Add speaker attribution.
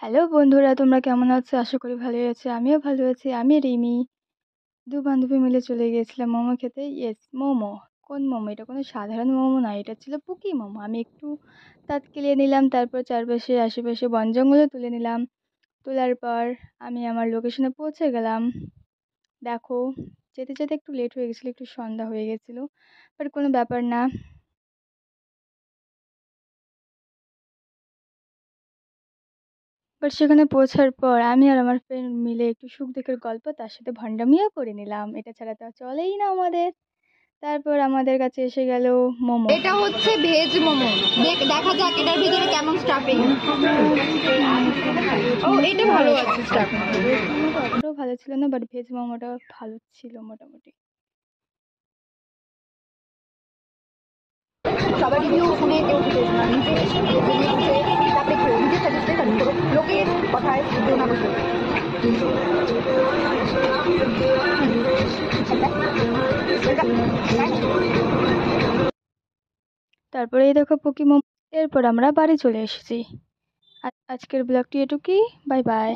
Speaker 1: Hello বন্ধুরা, তোমরা কেমন আছো? আশা করি ভালোই আছো। আমিও ভালো আছি। আমি রিমি। ২ বান্ধবী মিলে চলে গিয়েছিলাম মোমো খেতে। ইয়েস, মোমো। কোন মোমো? এটা কোনো সাধারণ মোমো নয়। এটা ছিল পুকি মোমো। আমি একটু দাঁত কেলিয়ে নিলাম। তারপর চারপাশে আশেপাশে বন-জঙ্গলও তুলে নিলাম। তোলার পর আমি আমার লোকেশনে পৌঁছে গেলাম। দেখো, যেতে, যেতে একটু লেট হয়ে গেছিলো। একটু সন্ধ্যা হয়ে গেছিল। বাট কোনো ব্যাপার না। বাট সেখানে পৌঁছার পর আমি আর আমার ফ্রেন্ড মিলে একটু সুখ-দুঃখের গল্প, তার সাথে ভণ্ডামিও করে নিলাম। এটা ছাড়া তো আর চলেই না আমাদের। তারপর আমাদের কাছে এসে গেল মোমো।
Speaker 2: এটা হচ্ছে ভেজ মোমো। দেখা যাক এটার ভিতরে কেমন স্টাফিং। ও, এটা ভালো আছে স্টাফিং।
Speaker 1: ভেজ মোমোটা অতটাও ভালো ছিল না, বাট ভেজ মোমোটা ভালো ছিল মোটামুটি।
Speaker 2: সবার রিভিউ শুনে কেউ কিছু না, নিজে তারপরে কেউ নিজে স্যাটিসফাই করো, লোকের কথায় কেউ না বসে।
Speaker 1: তারপরে এই দেখো পুকি মোমো। এরপর আমরা বাড়ি চলে এসেছি। আজকের ব্লগটি এটুকুই। Bye bye.